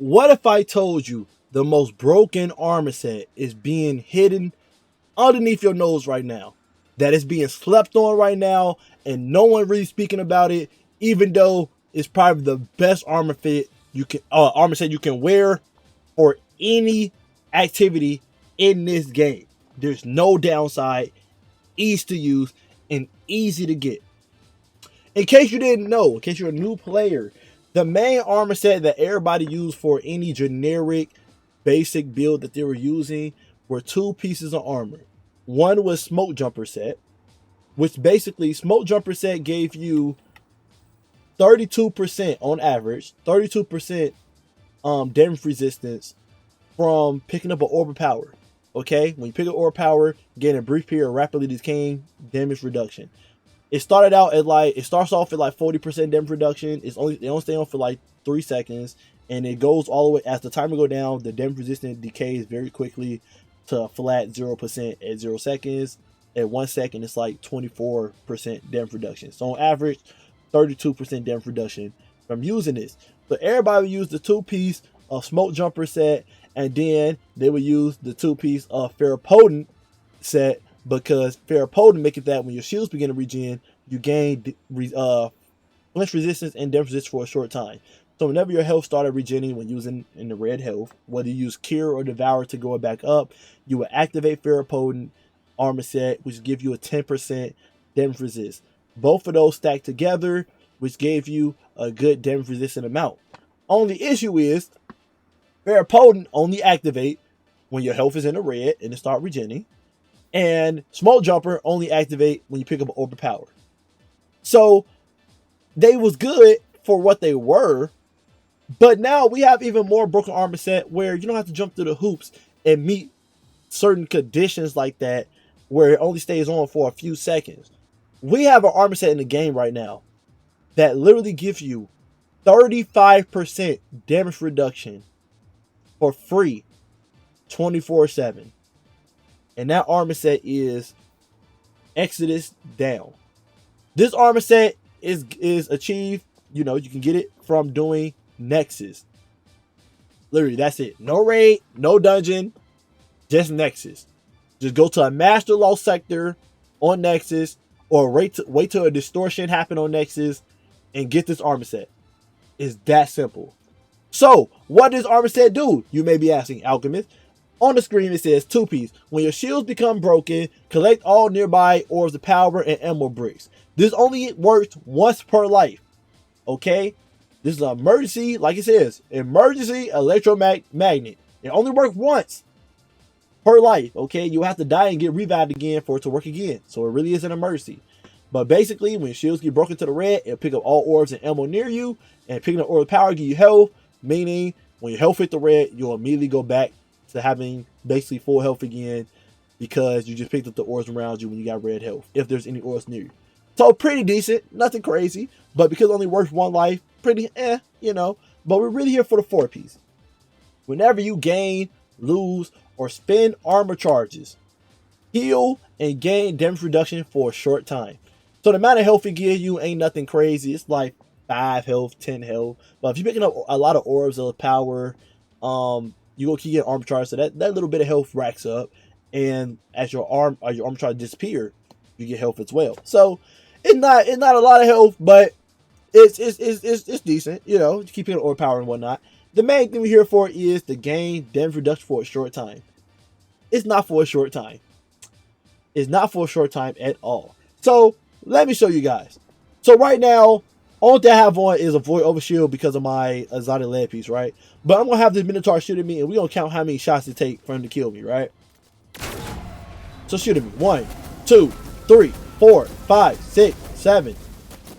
What if I told you the most broken armor set is being hidden underneath your nose right now? That it's being slept on right now and no one really speaking about it, even though it's probably the best armor set you can wear for any activity in this game. There's no downside, easy to use, and easy to get. In case you didn't know, in case you're a new player, the main armor set that everybody used for any generic basic build that they were using were two pieces of armor. One was Smoke Jumper set, which basically Smoke Jumper set gave you 32% on average, 32% damage resistance from picking up an orb of power. Okay, when you pick up orb power, gain a brief period of rapidly decaying damage reduction. It started out at it starts off at like 40% damage reduction. They only stay on for like 3 seconds, and it goes all the way as the timer go down. The damage resistance decays very quickly to a flat 0% at 0 seconds. At 1 second, it's like 24% damage reduction. So on average, 32% damage reduction from using this. So everybody would use the 2-piece of Smoke Jumper set, and then they would use the 2-piece of Ferroponent set, because Ferroponent make it that when your shields begin to regen, you gain flinch resistance and damage resistance for a short time. So whenever your health started regenerating when using in the red health, whether you use Cure or Devour to go back up, you will activate Ferroponent armor set, which give you a 10% damage resist. Both of those stacked together, which gave you a good damage resistant amount. Only issue is Ferroponent only activate when your health is in the red and it start regenerating. And Smoke Jumper only activate when you pick up an orb of power. So they was good for what they were, but now we have even more broken armor set where you don't have to jump through the hoops and meet certain conditions like that where it only stays on for a few seconds. We have an armor set in the game right now that literally gives you 35% damage reduction for free 24/7. And that armor set is Exodus Down. This armor set is achieved, you can get it from doing Nexus. Literally, that's it. No raid, no dungeon, just Nexus. Just go to a Master Lost sector on Nexus, or wait till a distortion happen on Nexus and get this armor set. It's that simple. So, what does armor set do? You may be asking, Alchemist. On the screen, it says 2-piece. When your shields become broken, collect all nearby orbs of power and ammo bricks. This only works once per life. Okay? This is an emergency, like it says, emergency electromagnet. It only works once per life. Okay? You have to die and get revived again for it to work again. So it really is an emergency. But basically, when your shields get broken to the red, it'll pick up all orbs and ammo near you. And picking up orb of power give you health. Meaning, when your health hit the red, you'll immediately go back to having basically full health again, because you just picked up the orbs around you when you got red health, if there's any orbs near you. So pretty decent, nothing crazy, but because it only works one life, pretty but we're really here for the 4-piece. Whenever you gain, lose, or spend armor charges, heal and gain damage reduction for a short time. So the amount of health it gives you ain't nothing crazy. It's like 5 health, 10 health. But if you're picking up a lot of orbs of power, you go keep getting armor charge, so that little bit of health racks up, and as your armor charge disappear, you get health as well. So it's not a lot of health, but it's decent, to keep getting orb power and whatnot. The main thing we're here for is to gain damage reduction for a short time. It's not for a short time. It's not for a short time at all. So let me show you guys. So right now, all that I have on is a Void Overshield because of my exotic lead piece, right? But I'm going to have this Minotaur shoot at me, and we're going to count how many shots it takes for him to kill me, right? So shoot at me. 1, 2, 3, 4, 5, 6, 7,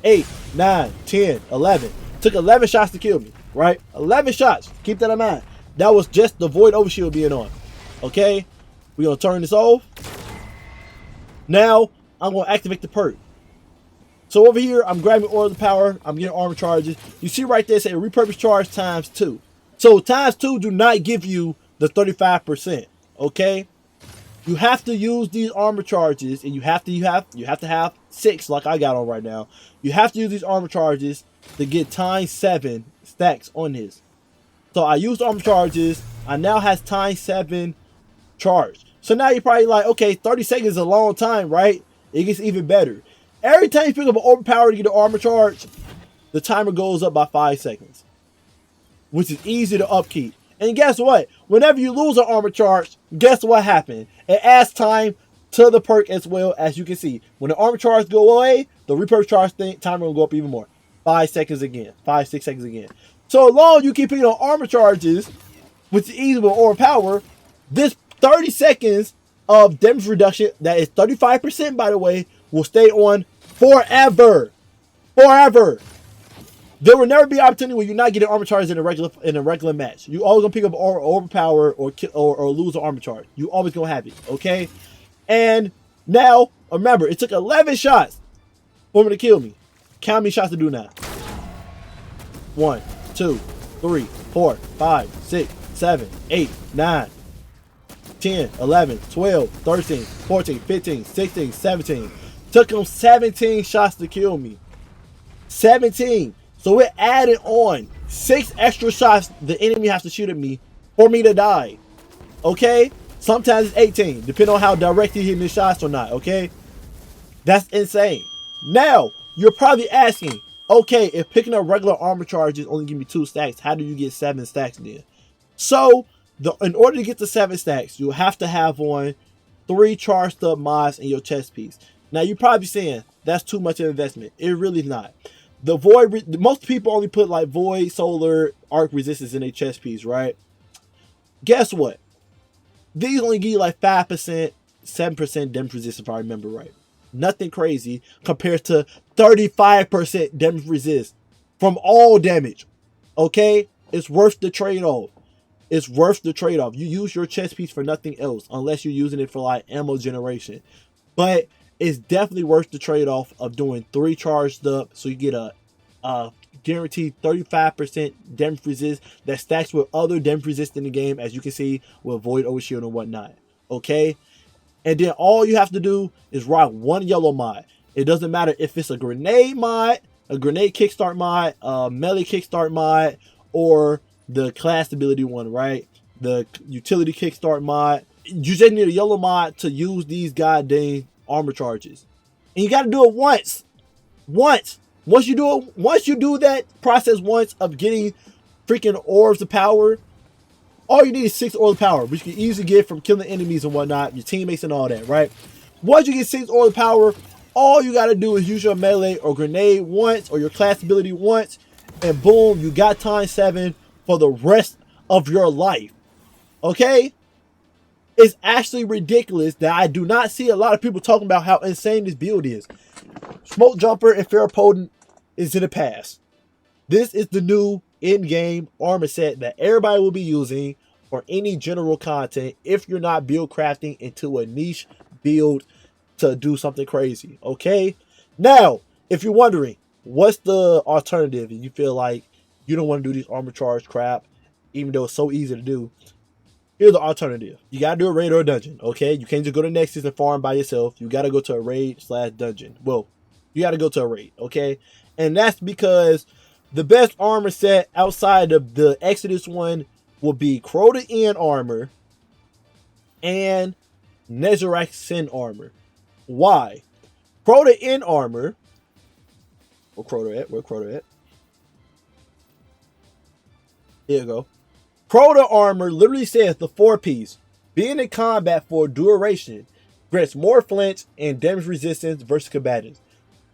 8, 9, 10, 11. Took 11 shots to kill me, right? 11 shots. Keep that in mind. That was just the Void Overshield being on. Okay? We're going to turn this off. Now, I'm going to activate the perk. So over here, I'm grabbing orb of power. I'm getting armor charges. You see right there, say repurpose charge times 2. So times 2 do not give you the 35%. Okay, you have to use these armor charges, and you have to have 6 like I got on right now. You have to use these armor charges to get times 7 stacks on this. So I used armor charges. I now has times 7 charge. So now you're probably like, okay, 30 seconds is a long time, right? It gets even better. Every time you pick up an overpower to get an armor charge, the timer goes up by 5 seconds, which is easy to upkeep. And guess what? Whenever you lose an armor charge, guess what happened? It adds time to the perk as well, as you can see. When the armor charge go away, the repurposed charge timer will go up even more. 5 seconds again. 5, 6 seconds again. So long you keep picking on armor charges, which is easy with overpower, this 30 seconds of damage reduction, that is 35% by the way, will stay on forever. Forever. There will never be an opportunity where you're not getting armor charges in a regular match. You always gonna pick up overpower or lose an armor charge. You always gonna have it, okay? And now remember, it took 11 shots for him to kill me. Count how many shots to do now. 1, 2, 3, 4, 5, 6, 7, 8, 9, 10, 11, 12, 13, 14, 15, 16, 17. Took him 17 shots to kill me. 17. So it added on 6 extra shots the enemy has to shoot at me for me to die. Okay? Sometimes it's 18, depending on how direct he hitting the shots or not. Okay? That's insane. Now, you're probably asking, okay, if picking up regular armor charges only give me 2 stacks, how do you get 7 stacks then? So, in order to get to 7 stacks, you'll have to have on 3 charged up mods in your chest piece. Now, you're probably saying, that's too much of an investment. It really is not. The void, most people only put like void, solar, arc resistance in their chest piece, right? Guess what? These only give you like 5%, 7% damage resistance if I remember right. Nothing crazy compared to 35% damage resist from all damage. Okay? It's worth the trade-off. It's worth the trade-off. You use your chest piece for nothing else unless you're using it for like ammo generation. But it's definitely worth the trade-off of doing 3 charged up so you get a guaranteed 35% damage resist that stacks with other damage resist in the game, as you can see with void, overshield, and whatnot. Okay? And then all you have to do is rock 1 yellow mod. It doesn't matter if it's a grenade mod, a grenade kickstart mod, a melee kickstart mod, or the class ability one, right? The utility kickstart mod. You just need a yellow mod to use these goddamn armor charges. And you got to do it once. Once you do that process once of getting freaking orbs of power, all you need is 6 orbs of power, which you can easily get from killing enemies and whatnot, your teammates and all that, right? Once you get 6 orbs of power, all you got to do is use your melee or grenade once, or your class ability once, and boom, you got times 7 for the rest of your life. Okay? It's actually ridiculous that I do not see a lot of people talking about how insane this build is. Smoke Jumper and Ferroponent is in the past. This is the new in-game armor set that everybody will be using for any general content if you're not build crafting into a niche build to do something crazy. Okay? Now, if you're wondering, what's the alternative and you feel like you don't want to do this armor charge crap, even though it's so easy to do, here's the alternative. You got to do a raid or a dungeon, okay? You can't just go to Nexus and farm by yourself. You got to go to a raid/dungeon. Well, you got to go to a raid, okay? And that's because the best armor set outside of the Exodus one will be Crota N armor and Nezarec Sin armor. Why? Crota N armor. Where Crota at? Here you go. Crota armor literally says the 4-piece. Being in combat for duration grants more flinch and damage resistance versus combatants.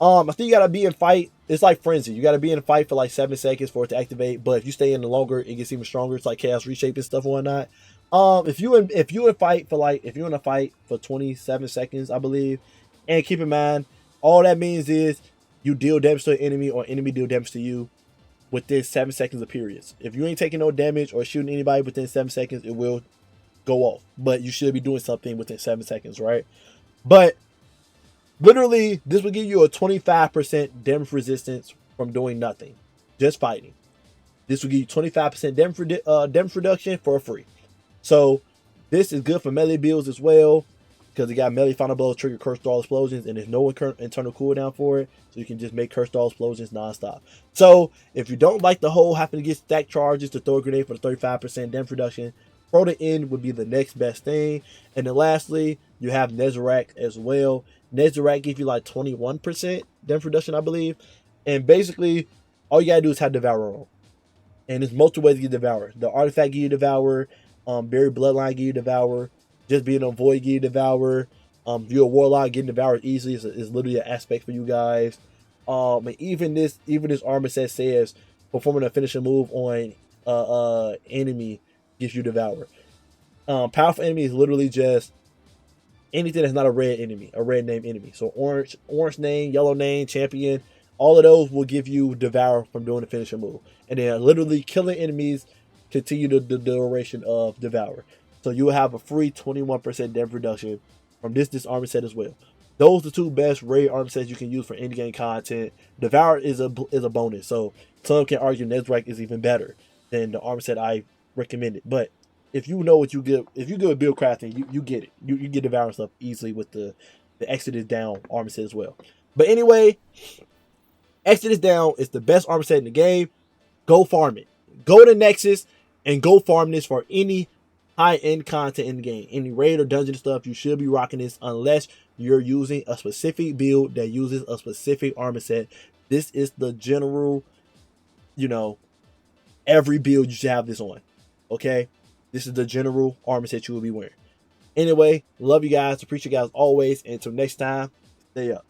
I think you gotta be in fight. It's like Frenzy. You gotta be in a fight for like 7 seconds for it to activate. But if you stay in the longer, it gets even stronger. It's like Chaos Reshape and stuff and whatnot. If you're in a fight for 27 seconds, I believe, and keep in mind, all that means is you deal damage to an enemy or enemy deal damage to you within 7 seconds of periods. If you ain't taking no damage or shooting anybody within 7 seconds, it will go off. But you should be doing something within 7 seconds, right? But literally, this will give you a 25% damage resistance from doing nothing, just fighting. This will give you 25% damage reduction for free. So this is good for melee builds as well. because it got melee final blows, trigger curse stall explosions, and there's no internal cooldown for it, so you can just make curse stall explosions nonstop. So if you don't like the whole having to get stack charges to throw a grenade for the 35% damage reduction, Ferroponent would be the next best thing. And then lastly, you have Nezarec as well. Nezarec gives you like 21% damage reduction, I believe. And basically, all you gotta do is have Devour on. And there's multiple ways to get Devour. The Artifact give you Devour, Buried Bloodline give you Devour, just being a Void give you Devour. If you're a Warlock, getting Devoured easily is literally an aspect for you guys. And even this armor set says performing a finishing move on enemy gives you Devour. Powerful enemy is literally just anything that's not a red enemy, a red name enemy. So orange name, yellow name, champion, all of those will give you Devour from doing the finishing move. And then literally killing enemies continue the duration of Devour. So you will have a free 21% damage reduction from this armor set as well. Those are the two best raid armor sets you can use for endgame content. Devour is a bonus, so some can argue Nezarec is even better than the armor set I recommended. But if you know what you get, if you go with build crafting, you get it. You get Devour stuff easily with the Exodus Down armor set as well. But anyway, Exodus Down is the best armor set in the game. Go farm it. Go to Nexus and go farm this for any high-end content in the game. Any raid or dungeon stuff, you should be rocking this unless you're using a specific build that uses a specific armor set. This is the general, every build you should have this on. Okay? This is the general armor set you will be wearing. Anyway, love you guys. Appreciate you guys always. And until next time, stay up.